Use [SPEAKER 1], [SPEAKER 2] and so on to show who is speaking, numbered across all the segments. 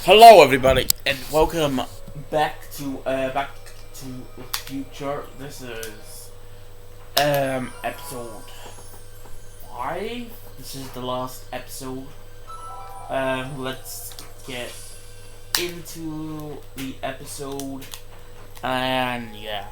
[SPEAKER 1] Hello, everybody, and welcome back to the future. This is episode 5. This is the last episode. Let's get into the episode, and yeah.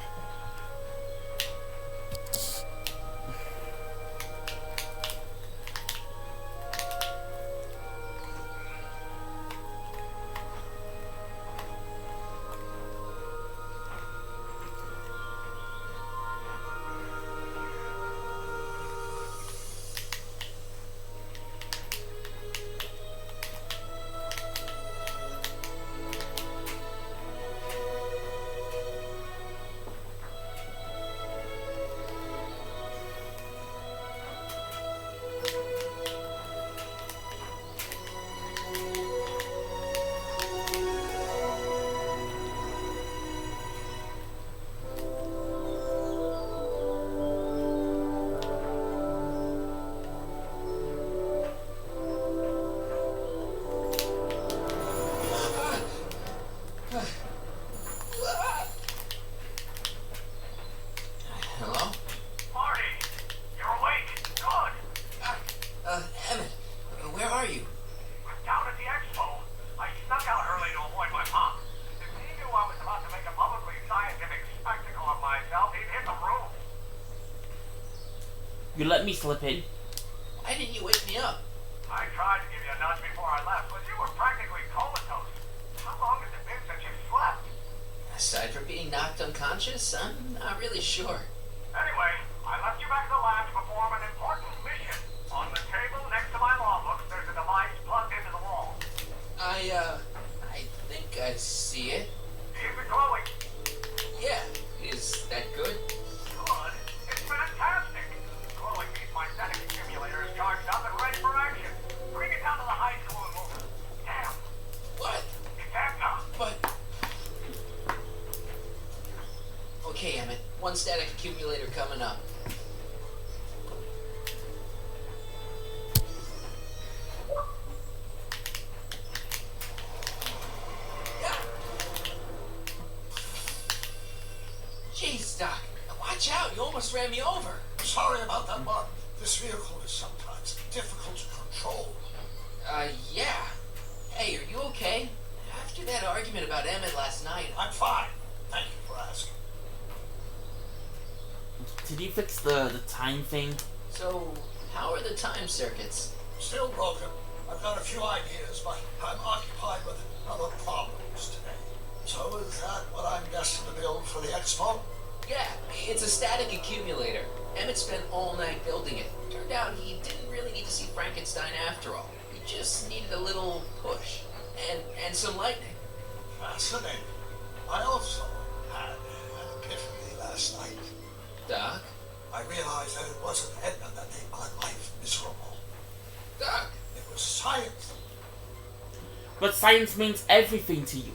[SPEAKER 1] You let me slip in.
[SPEAKER 2] Why didn't you wake me up?
[SPEAKER 3] I tried to give you a nudge before I left, but you were practically comatose. How long has it been since you slept?
[SPEAKER 2] Aside from being knocked unconscious, I'm not really sure.
[SPEAKER 3] Anyway, I left you back at the lab to perform an important mission. On the table next to my law books, there's a device plugged into the wall.
[SPEAKER 2] I think I see it.
[SPEAKER 3] Is it glowing?
[SPEAKER 2] Yeah, is that good?
[SPEAKER 3] Good. It's fantastic. Glowing means my static accumulator is charged up and ready for action. Bring it down to the high school and move it. Damn.
[SPEAKER 2] What?
[SPEAKER 3] It's Edna.
[SPEAKER 2] But... Okay, Emmett. One static accumulator coming up. Jeez, Doc. Watch out. You almost ran me over.
[SPEAKER 4] Sorry about that, Mark. This vehicle is sometimes difficult to control.
[SPEAKER 2] Yeah. Hey, are you okay? After that argument about Emmett last night...
[SPEAKER 4] I'm fine. Thank you for asking.
[SPEAKER 1] Did you fix the time thing?
[SPEAKER 2] So, how are the time circuits?
[SPEAKER 4] Still broken. I've got a few ideas, but I'm occupied with other problems today. So is that what I'm destined to build for the expo?
[SPEAKER 2] Yeah, it's a static accumulator. Emmett spent all night building it. Turned out he didn't really need to see Frankenstein after all. He just needed a little push. And some lightning.
[SPEAKER 4] Fascinating. I also had an epiphany last night.
[SPEAKER 2] Doc?
[SPEAKER 4] I realized that it wasn't Edna that made my life miserable.
[SPEAKER 2] Doc?
[SPEAKER 4] It was science.
[SPEAKER 1] But science means everything to you.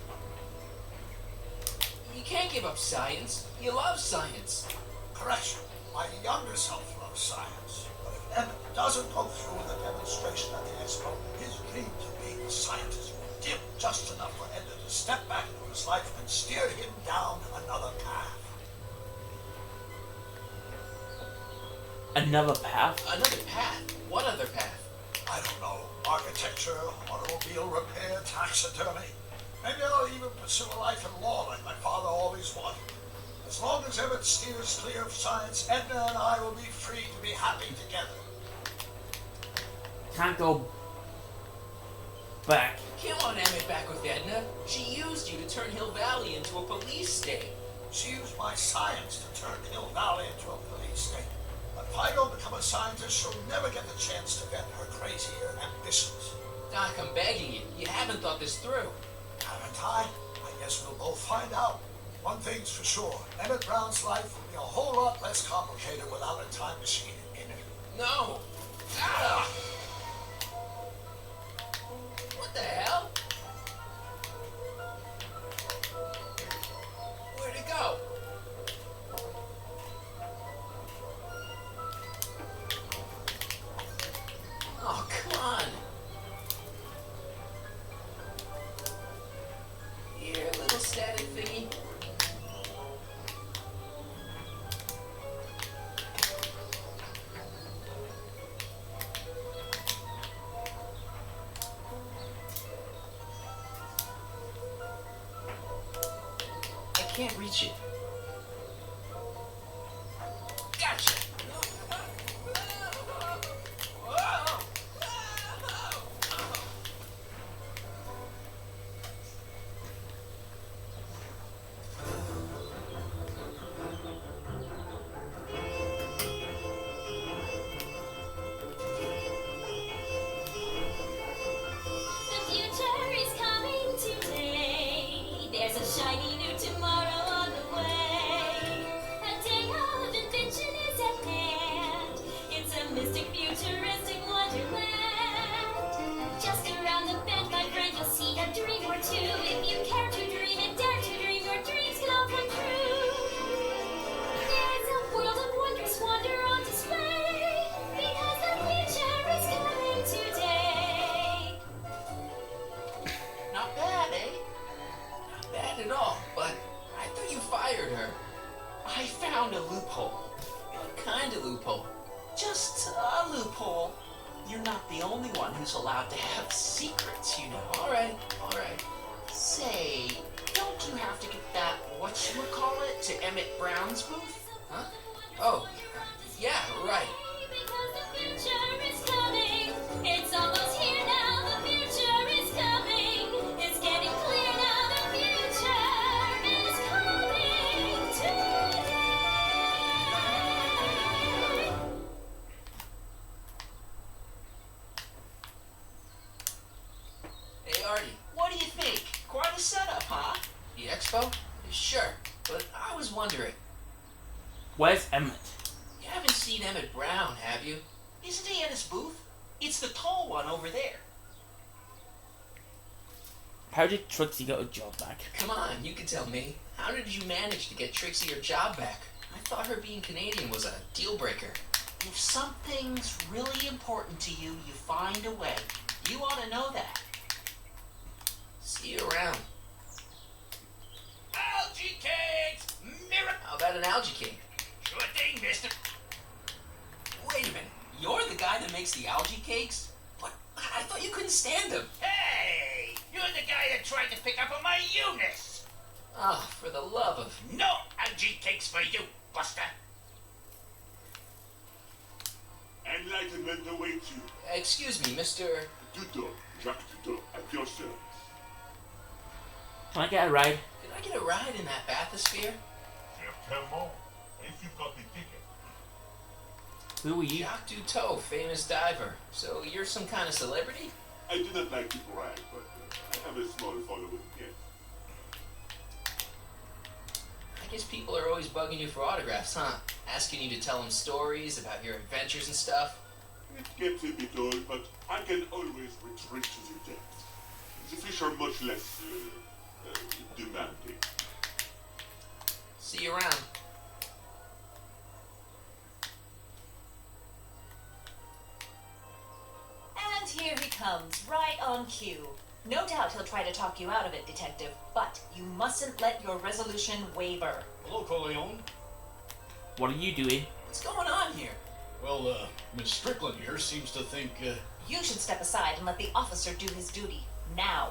[SPEAKER 2] You can't give up science. You love science.
[SPEAKER 4] Correction. My younger self loves science. But if Emmett doesn't go through with the demonstration at the expo, his dreams of being a scientist will dim just enough for Edna to step back into his life and steer him down another path.
[SPEAKER 1] Another path?
[SPEAKER 2] Another path? What other path?
[SPEAKER 4] I don't know. Architecture, automobile repair, taxidermy. Maybe I'll even pursue a life in law like my father always wanted. As long as Emmett steers clear of science, Edna and I will be free to be happy together.
[SPEAKER 1] Can't go back.
[SPEAKER 2] You can't want Emmett back with Edna. She used you to turn Hill Valley into a police state.
[SPEAKER 4] She used my science to turn Hill Valley into a police state. But if I don't become a scientist, she'll never get the chance to vent her crazier ambitions.
[SPEAKER 2] Doc, I'm begging you. You haven't thought this through.
[SPEAKER 4] Haven't I? I guess we'll both find out. One thing's for sure, Emmett Brown's life will be a whole lot less complicated without a time machine in it.
[SPEAKER 2] No. Ah! What the hell? Where'd it go? Oh, come on. can't reach it. Gotcha!
[SPEAKER 5] The future is coming today. There's a shiny new tomorrow on the way. A day of invention is at hand. It's a mystic, futuristic wonderland. Just around the bend, my friend, you'll see a dream or two. If you care to dream and dare to dream, your dreams can all come true. There's a world of wondrous wonder on display. Because the future is coming today.
[SPEAKER 2] Not bad, eh? Not bad at all, but I thought you fired her. I found a loophole. What kind of loophole? Just a loophole. You're not the only one who's allowed to have secrets, you know. Alright. Say, don't you have to get that whatchamacallit to Emmett Brown's booth? Huh? Oh, yeah, right.
[SPEAKER 5] Because the future is coming. It's almost here now. The future is coming. It's getting clear now. The future is coming today.
[SPEAKER 2] Hey, Artie, what do you think? Quite a setup, huh? The expo? Sure, but I was wondering,
[SPEAKER 1] Where's Emmett?
[SPEAKER 2] you haven't seen Emmett Brown, have you? Isn't he at his booth? It's the tall one over there.
[SPEAKER 1] How did Trixie get her job back?
[SPEAKER 2] Come on, you can tell me. How did you manage to get Trixie her job back? I thought her being Canadian was a deal breaker. If something's really important to you, you find a way. You ought to know that. See you around.
[SPEAKER 3] Algae cakes! Miracle!
[SPEAKER 2] How about an algae cake?
[SPEAKER 3] Sure thing, mister.
[SPEAKER 2] Wait a minute. You're the guy that makes the algae cakes? What? I thought you couldn't stand them.
[SPEAKER 3] Hey! You're the guy that tried to pick up on my Eunice!
[SPEAKER 2] Oh, for the love of...
[SPEAKER 3] No algae cakes for you, Buster!
[SPEAKER 6] Enlightenment awaits you.
[SPEAKER 2] Excuse me, Mr...
[SPEAKER 6] Duto, Jacques Duto, at your service.
[SPEAKER 1] Can I get a ride?
[SPEAKER 2] Can I get a ride in that bathysphere?
[SPEAKER 6] Certainement, if you've got the ticket.
[SPEAKER 1] Who are you?
[SPEAKER 2] Jacques Duteau, famous diver. So you're some kind of celebrity?
[SPEAKER 6] I do not like to brag, but I have a small following, yes.
[SPEAKER 2] I guess people are always bugging you for autographs, huh? Asking you to tell them stories about your adventures and stuff.
[SPEAKER 6] It gets a bit old, but I can always retreat to the depths. The fish are much less demanding.
[SPEAKER 2] See you around.
[SPEAKER 7] And here he comes, right on cue. No doubt he'll try to talk you out of it, Detective, but you mustn't let your resolution waver.
[SPEAKER 8] Hello, Corleone.
[SPEAKER 1] What are you doing?
[SPEAKER 2] What's going on here?
[SPEAKER 8] Well, Miss Strickland here seems to think,
[SPEAKER 7] You should step aside and let the officer do his duty. Now.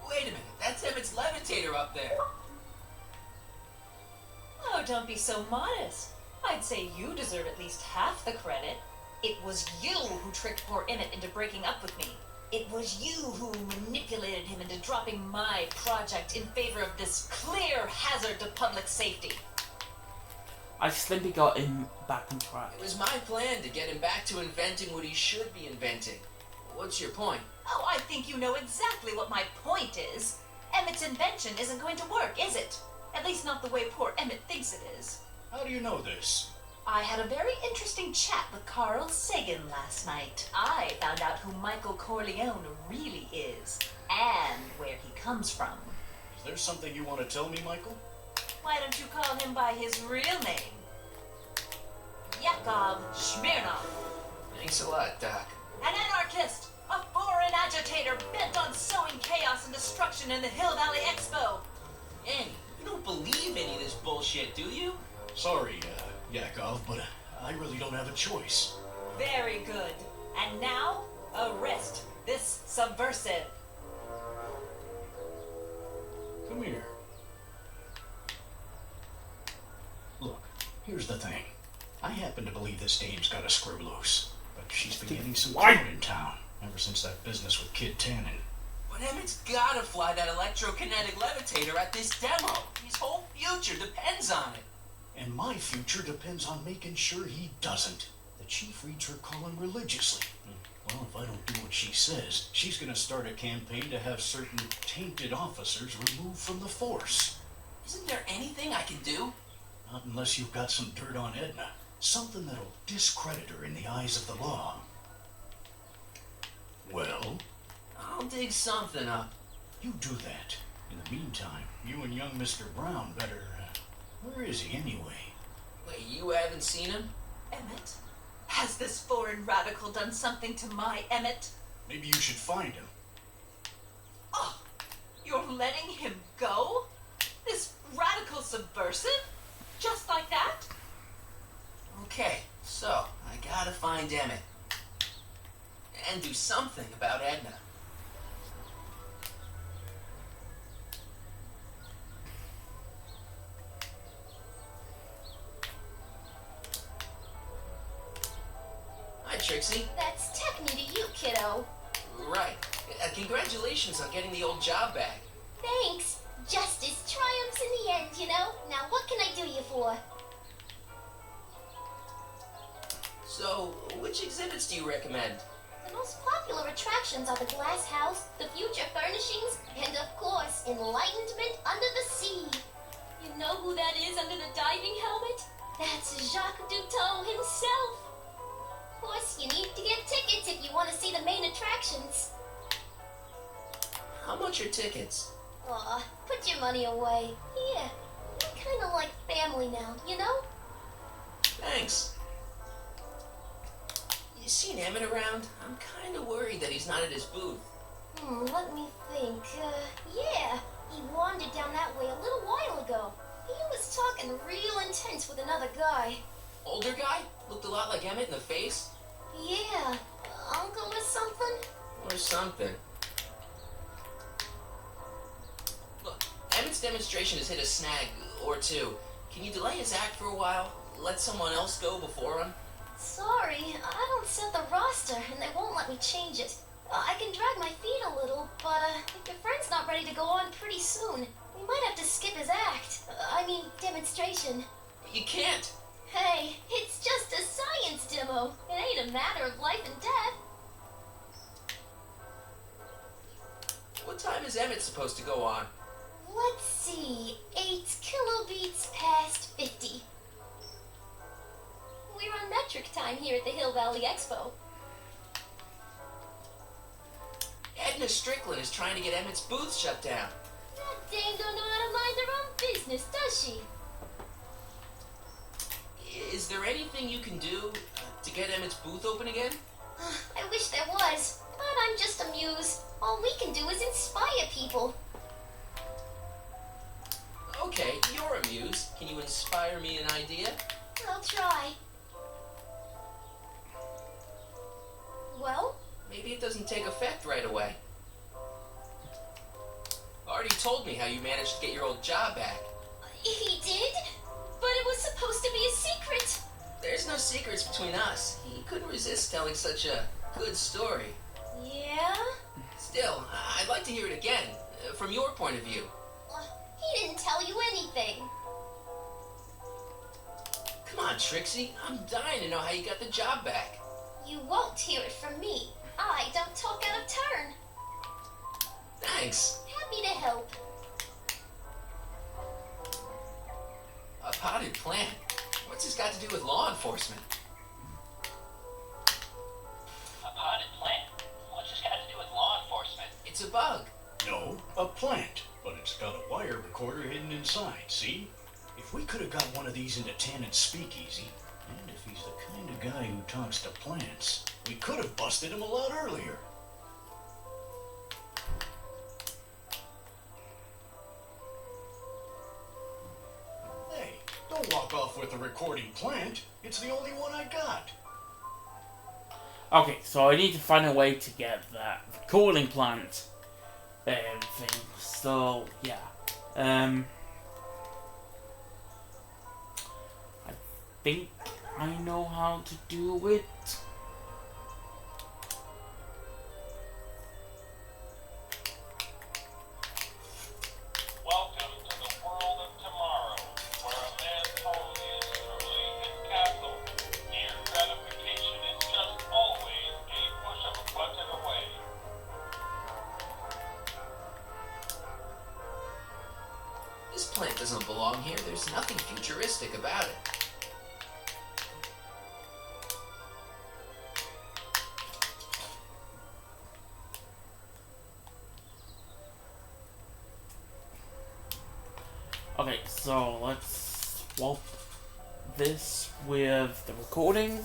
[SPEAKER 2] Wait a minute, that's Emmett's levitator up there.
[SPEAKER 7] Oh, don't be so modest. I'd say you deserve at least half the credit. It was you who tricked poor Emmett into breaking up with me. It was you who manipulated him into dropping my project in favor of this clear hazard to public safety.
[SPEAKER 1] I simply got him back on track.
[SPEAKER 2] It was my plan to get him back to inventing what he should be inventing. What's your point?
[SPEAKER 7] Oh, I think you know exactly what my point is. Emmett's invention isn't going to work, is it? At least not the way poor Emmett thinks it is.
[SPEAKER 8] how do you know this?
[SPEAKER 7] I had a very interesting chat with Carl Sagan last night. I found out who Michael Corleone really is, and where he comes from.
[SPEAKER 8] Is there something you want to tell me, Michael?
[SPEAKER 7] Why don't you call him by his real name? Yakov Smirnov.
[SPEAKER 2] Thanks a lot, Doc.
[SPEAKER 7] An anarchist, a foreign agitator bent on sowing chaos and destruction in the Hill Valley Expo.
[SPEAKER 2] Annie, you don't believe any of this bullshit, do you?
[SPEAKER 8] Sorry, Yakov, but I really don't have a choice.
[SPEAKER 7] Very good. And now, arrest this subversive.
[SPEAKER 8] Come here. Look, here's the thing. I happen to believe this dame's got a screw loose, but she's been getting some
[SPEAKER 1] What?
[SPEAKER 8] crowd in town ever since that business with Kid Tannen.
[SPEAKER 2] But Emmett's gotta fly that electrokinetic levitator at this demo. His whole future depends on it.
[SPEAKER 8] And my future depends on making sure he doesn't. The chief reads her calling religiously. Well, if I don't do what she says, she's gonna start a campaign to have certain tainted officers removed from the force.
[SPEAKER 2] Isn't there anything I can do?
[SPEAKER 8] Not unless you've got some dirt on Edna. Something that'll discredit her in the eyes of the law. Well,
[SPEAKER 2] I'll dig something up.
[SPEAKER 8] you do that. In the meantime, you and young Mr. Brown better... where is he anyway?
[SPEAKER 2] Wait, you haven't seen him?
[SPEAKER 7] Emmett? Has this foreign radical done something to my Emmett?
[SPEAKER 8] Maybe you should find him.
[SPEAKER 7] Oh, you're letting him go? This radical subversive? Just like that?
[SPEAKER 2] Okay, so I gotta find Emmett. And do something about Edna. Hi, Trixie.
[SPEAKER 5] That's Techne to you, kiddo.
[SPEAKER 2] Right. Congratulations on getting the old job back.
[SPEAKER 5] Thanks. Justice triumphs in the end, you know? Now what can I do you for?
[SPEAKER 2] So, which exhibits do you recommend?
[SPEAKER 5] The most popular attractions are the Glass House, the Future Furnishings, and of course, Enlightenment Under the Sea.
[SPEAKER 7] You know who that is under the diving helmet?
[SPEAKER 5] That's Jacques Cousteau himself. Of course, you need to get tickets if you want to see the main attractions.
[SPEAKER 2] How much are tickets?
[SPEAKER 5] Aw, put your money away. Here, we're kind of like family now, you know?
[SPEAKER 2] Thanks. You seen Emmett around? I'm kind of worried that he's not at his booth.
[SPEAKER 5] Let me think. Yeah, he wandered down that way a little while ago. He was talking real intense with another guy.
[SPEAKER 2] Older guy? Looked a lot like Emmett in the face?
[SPEAKER 5] Yeah, uncle or something?
[SPEAKER 2] Or something. Look, Emmett's demonstration has hit a snag or two. Can you delay his act for a while? Let someone else go before him?
[SPEAKER 5] Sorry, I don't set the roster, and they won't let me change it. I can drag my feet a little, but if your friend's not ready to go on pretty soon, we might have to skip his act. I mean, demonstration.
[SPEAKER 2] You can't.
[SPEAKER 5] Hey, it's just a science demo. It ain't a matter of life and death.
[SPEAKER 2] What time is Emmett supposed to go on?
[SPEAKER 5] Let's see, 8 kilobeats past 50. We're on metric time here at the Hill Valley Expo.
[SPEAKER 2] Edna Strickland is trying to get Emmett's booth shut down.
[SPEAKER 5] That dame don't know how to mind her own business, does she?
[SPEAKER 2] Is there anything you can do to get Emmett's booth open again?
[SPEAKER 5] I wish there was, but I'm just a muse. All we can do is inspire people.
[SPEAKER 2] Okay, you're a muse. Can you inspire me an idea?
[SPEAKER 5] I'll try. Well?
[SPEAKER 2] Maybe it doesn't take effect right away. Already told me how you managed to get your old job back.
[SPEAKER 5] He did? But it was supposed to be a secret.
[SPEAKER 2] There's no secrets between us. He couldn't resist telling such a good story.
[SPEAKER 5] Yeah?
[SPEAKER 2] Still, I'd like to hear it again, from your point of view.
[SPEAKER 5] He didn't tell you anything.
[SPEAKER 2] Come on, Trixie. I'm dying to know how you got the job back.
[SPEAKER 5] You won't hear it from me. I don't talk out of turn.
[SPEAKER 2] Thanks.
[SPEAKER 5] Happy to help.
[SPEAKER 2] A potted plant? What's this got to do with law enforcement?
[SPEAKER 9] A potted plant? What's this got to do with law enforcement?
[SPEAKER 2] It's a bug.
[SPEAKER 8] No, a plant. But it's got a wire recorder hidden inside, see? If we could have got one of these into Tannen's speakeasy, and if he's the kind of guy who talks to plants, we could have busted him a lot earlier. Hey, don't walk off with a recording plant. It's the only one I got.
[SPEAKER 1] Okay, so I need to find a way to get that recording plant thing. So, yeah. I think I know how to do it.
[SPEAKER 9] Welcome to the world of tomorrow, where a man's home is truly his castle. Here, gratification is just always a push of a button away.
[SPEAKER 2] This plant doesn't belong here. There's nothing futuristic about it.
[SPEAKER 1] Okay, so let's swap this with the recording.